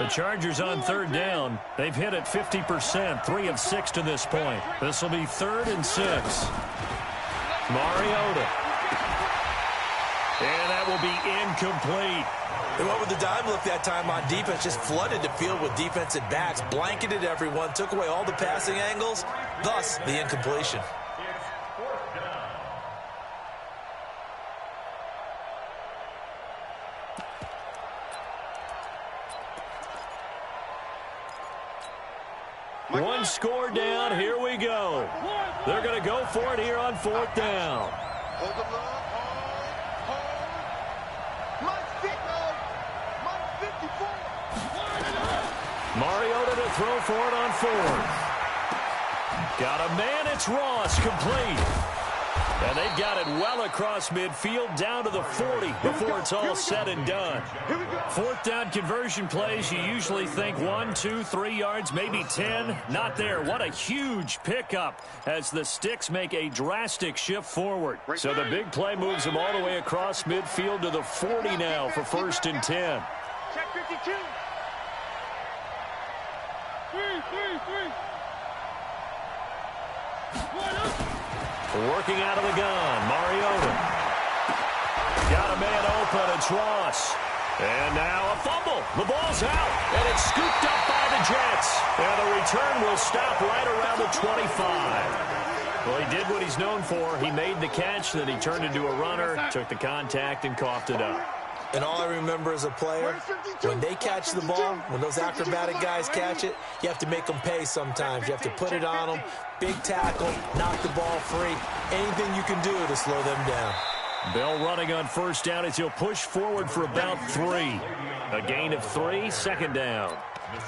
The Chargers on third down. They've hit it 50%, 3 of 6 to this point. This will be 3rd and 6. Mariota. And that will be incomplete. They went with the dime look that time on defense, just flooded the field with defensive backs, blanketed everyone, took away all the passing angles, thus the incompletion. One score down. Here we go. They're going to go for it here on 4th down. Mariota to throw for it on 4th. Got a man. It's Ross, complete. And they've got it well across midfield down to the 40 before it's all said and done. 4th down conversion plays, you usually think 1, 2, 3 yards, maybe 10. Not there. What a huge pickup as the Sticks make a drastic shift forward. So the big play moves them all the way across midfield to the 40 now for 1st and 10. Check 52. 3. Working out of the gun, Mariota. Got a man open, it's Ross. And now a fumble. The ball's out, and it's scooped up by the Jets. And the return will stop right around the 25. Well, he did what he's known for. He made the catch, then he turned into a runner, took the contact, and coughed it up. And all I remember as a player, when they catch the ball, when those acrobatic guys catch it, you have to make them pay sometimes. You have to put it on them, big tackle, knock the ball free. Anything you can do to slow them down. Bell running on 1st down as he'll push forward for about 3. A gain of 3, 2nd down.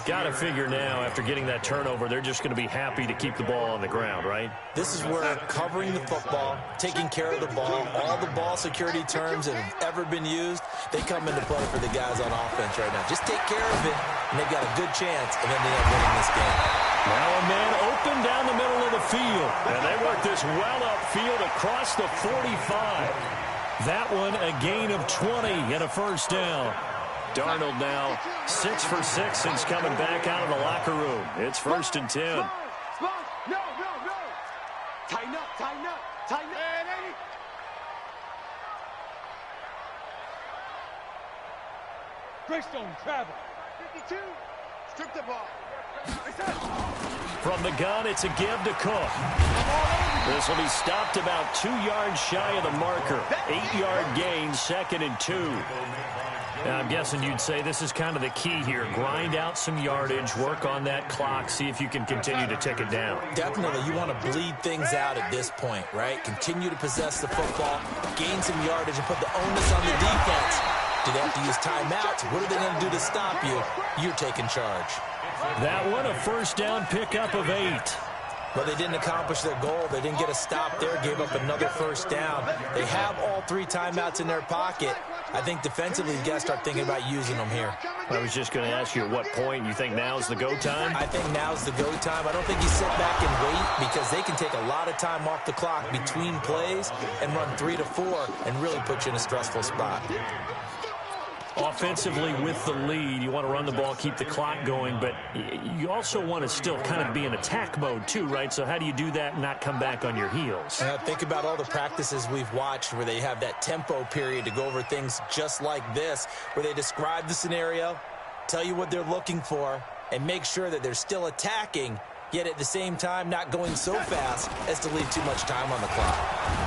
Got to figure now, after getting that turnover, they're just going to be happy to keep the ball on the ground, right? This is where covering the football, taking care of the ball, all the ball security terms that have ever been used, they come into play for the guys on offense right now. Just take care of it, and they've got a good chance, and then they end up winning this game. Now a man open down the middle of the field, and they work this well upfield across the 45. That one a gain of 20 and a 1st down. Darnold now 6 for 6 since coming back out of the locker room. It's 1st and 10. No. Tighten up. Greystone, travel. 52, strip the ball. From the gun, it's a give to Cook. This will be stopped about 2 yards shy of the marker. 8-yard gain, 2nd and 2. Now, I'm guessing you'd say this is kind of the key here. Grind out some yardage, work on that clock, see if you can continue to tick it down. Definitely, you want to bleed things out at this point, right? Continue to possess the football, gain some yardage, and put the onus on the defense. Do they have to use timeouts? What are they going to do to stop you? You're taking charge. That one, a 1st down pickup of 8. But they didn't accomplish their goal. They didn't get a stop there, gave up another 1st down. They have all 3 timeouts in their pocket. I think defensively, you got to start thinking about using them here. I was just going to ask you at what point you think now's the go time? I think now's the go time. I don't think you sit back and wait because they can take a lot of time off the clock between plays and run 3 to 4 and really put you in a stressful spot. Offensively with the lead, you want to run the ball, keep the clock going, but you also want to still kind of be in attack mode too, right? So how do you do that and not come back on your heels? Think about all the practices we've watched where they have that tempo period to go over things just like this, where they describe the scenario, tell you what they're looking for, and make sure that they're still attacking, yet at the same time not going so fast as to leave too much time on the clock.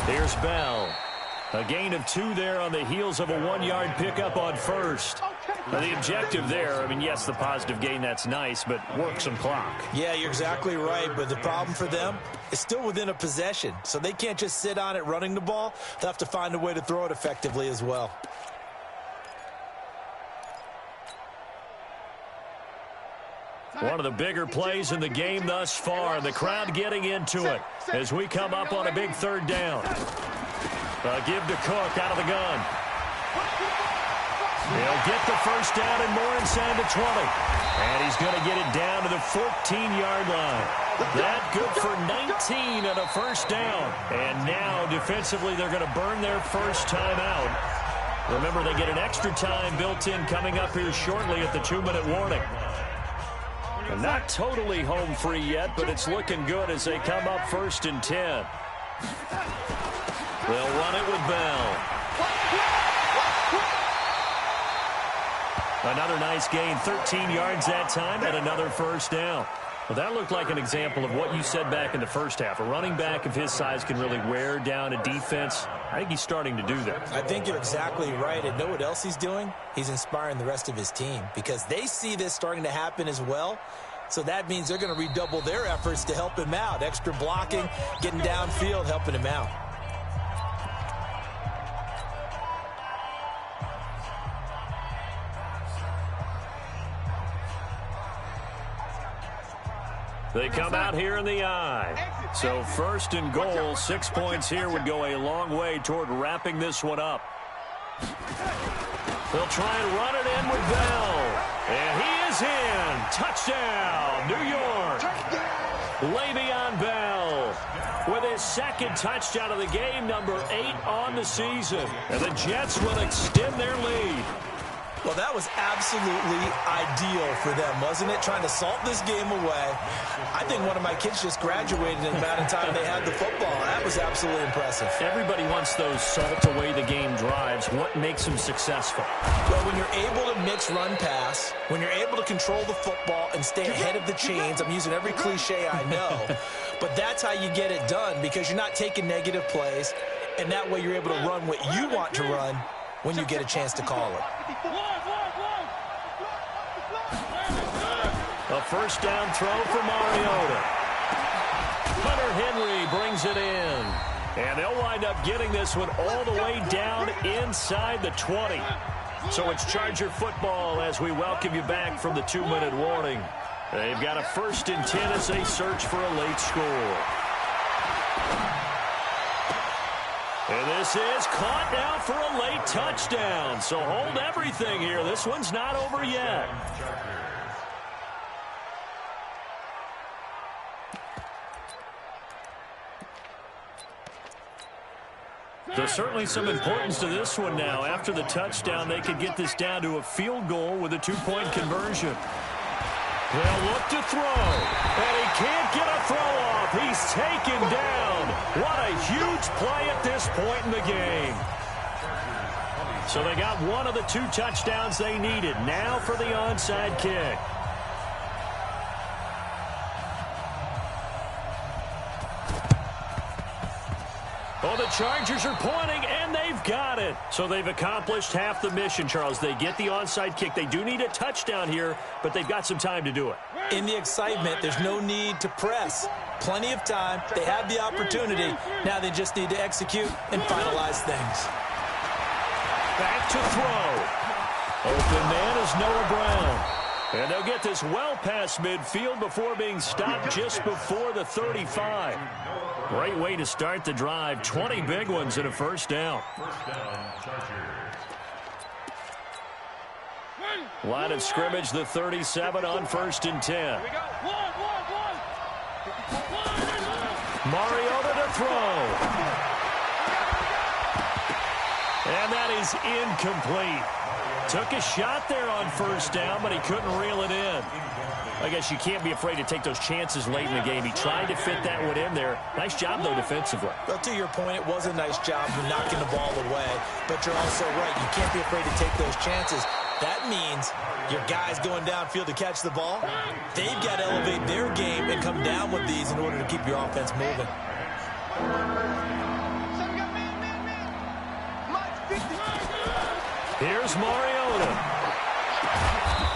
Here's Bell. A gain of 2 there on the heels of a 1-yard pickup on 1st. The objective there, I mean, yes, the positive gain, that's nice, but work some clock. Yeah, you're exactly right, but the problem for them is still within a possession, so they can't just sit on it running the ball. They'll have to find a way to throw it effectively as well. One of the bigger plays in the game thus far, the crowd getting into it as we come up on a big 3rd down. Give to Cook out of the gun. He'll get the 1st down and more inside the 20. And he's going to get it down to the 14-yard line. That good for 19 and a 1st down. And now defensively they're going to burn their first time out. Remember, they get an extra time built in coming up here shortly at the 2-minute warning. And not totally home free yet, but it's looking good as they come up 1st and 10. They'll run it with Bell. Another nice gain, 13 yards that time, and another first down. Well, that looked like an example of what you said back in the first half. A running back of his size can really wear down a defense. I think he's starting to do that. I think you're exactly right. And know what else he's doing? He's inspiring the rest of his team because they see this starting to happen as well. So that means they're going to redouble their efforts to help him out. Extra blocking, getting downfield, helping him out. They come out here in the I. So 1st and goal, 6 points here would go a long way toward wrapping this one up. They'll try and run it in with Bell. And he is in. Touchdown, New York. Le'Veon Bell with his 2nd touchdown of the game, number 8 on the season. And the Jets will extend their lead. Well, that was absolutely ideal for them, wasn't it? Trying to salt this game away. I think one of my kids just graduated in the amount of time they had the football. That was absolutely impressive. Everybody wants those salt-away-the-game drives. What makes them successful? Well, when you're able to mix run-pass, when you're able to control the football and stay ahead of the chains, I'm using every cliche I know, but that's how you get it done because you're not taking negative plays, and that way you're able to run what you want to run when you get a chance to call it. A first down throw for Mariota. Hunter Henry brings it in. And they'll wind up getting this one all the way down inside the 20. So it's Charger football as we welcome you back from the 2-minute warning. They've got a 1st and 10 as they search for a late score. And this is caught now for a late touchdown. So hold everything here. This one's not over yet. There's certainly some importance to this one now. After the touchdown, they could get this down to a field goal with a 2-point conversion. They'll look to throw, and he can't get a throw off. He's taken down. What a huge play at this point in the game. So they got one of the 2 touchdowns they needed. Now for the onside kick. Oh, the Chargers are pointing, and they've got it. So they've accomplished half the mission, Charles. They get the onside kick. They do need a touchdown here, but they've got some time to do it. In the excitement, there's no need to press. Plenty of time. They have the opportunity. Now they just need to execute and finalize things. Back to throw. Open man is Noah Brown. And they'll get this well past midfield before being stopped just before the 35. Great way to start the drive. 20 big ones and a first down. Line of scrimmage, the 37 on 1st and 10. Mariota to throw. And that is incomplete. Took a shot there on first down, but he couldn't reel it in. I guess you can't be afraid to take those chances late in the game. He tried to fit that one in there. Nice job, though, defensively. Well, to your point, it was a nice job of knocking the ball away. But you're also right. You can't be afraid to take those chances. That means your guys going downfield to catch the ball, they've got to elevate their game and come down with these in order to keep your offense moving. Here's Mariota.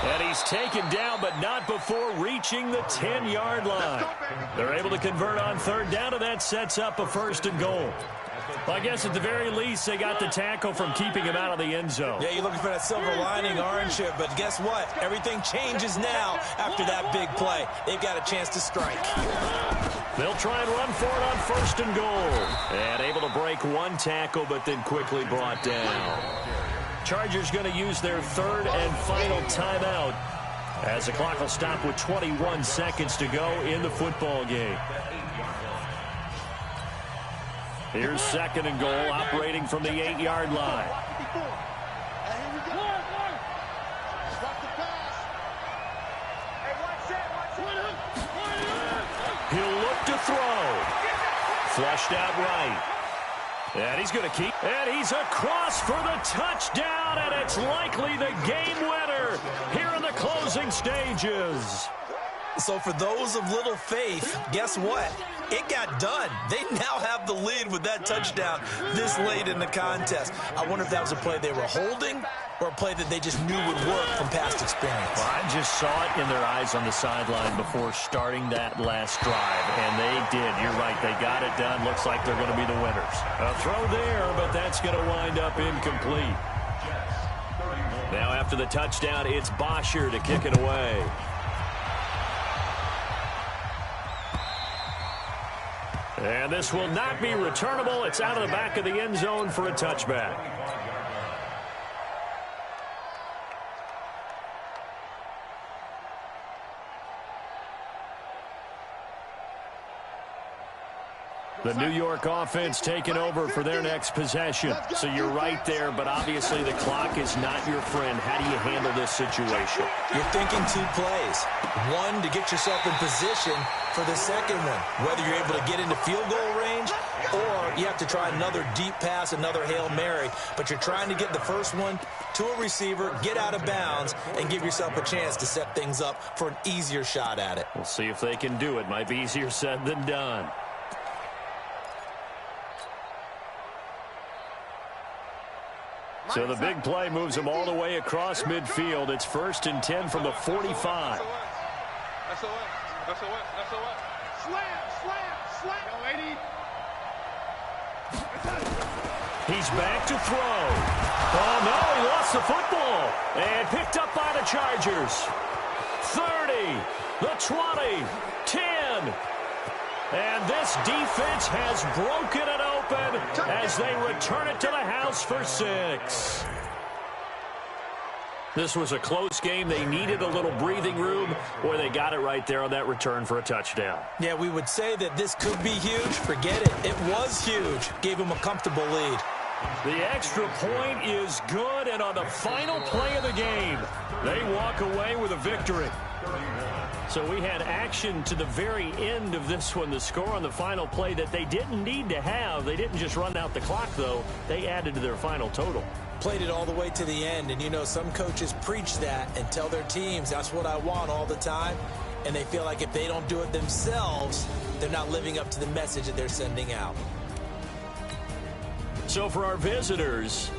And he's taken down, but not before reaching the 10-yard line. They're able to convert on 3rd down, and that sets up a 1st and goal. Well, I guess at the very least, they got the tackle from keeping him out of the end zone. Yeah, you're looking for that silver lining, aren't you? But guess what? Everything changes now after that big play. They've got a chance to strike. They'll try and run for it on 1st and goal. And able to break one tackle, but then quickly brought down. Chargers going to use their 3rd and final timeout as the clock will stop with 21 seconds to go in the football game. Here's 2nd and goal, operating from the 8-yard line. Flushed out right. And he's going to keep. And he's across for the touchdown, and it's likely the game winner here in the closing stages. So for those of little faith, guess what? It got done. They now have the lead with that touchdown this late in the contest. I wonder if that was a play they were holding or a play that they just knew would work from past experience. Well, I just saw it in their eyes on the sideline before starting that last drive, and they did. You're right. They got it done. Looks like they're going to be the winners. A throw there, but that's going to wind up incomplete. Now after the touchdown, it's Bosher to kick it away. And this will not be returnable. It's out of the back of the end zone for a touchback. The New York offense taking over for their next possession. So you're right there, but obviously the clock is not your friend. How do you handle this situation? You're thinking 2 plays. One, to get yourself in position for the second one, whether you're able to get into field goal range or you have to try another deep pass, another Hail Mary, but you're trying to get the first one to a receiver, get out of bounds, and give yourself a chance to set things up for an easier shot at it. We'll see if they can do it. Might be easier said than done. So the big play moves them all the way across midfield. It's 1st and 10 from the 45. That's a what? Slam. He's back to throw. Oh, no, he lost the football. And picked up by the Chargers. 30, the 20, 10. And this defense has broken it open as they return it to the house for 6. This was a close game. They needed a little breathing room, or they got it right there on that return for a touchdown. Yeah, we would say that this could be huge. Forget it. It was huge. Gave him a comfortable lead. The extra point is good, and on the final play of the game, they walk away with a victory. So we had action to the very end of this one. The score on the final play that they didn't need to have. They didn't just run out the clock, though. They added to their final total. Played it all the way to the end, and you know some coaches preach that and tell their teams that's what I want all the time, and they feel like if they don't do it themselves, they're not living up to the message that they're sending out. So for our visitors,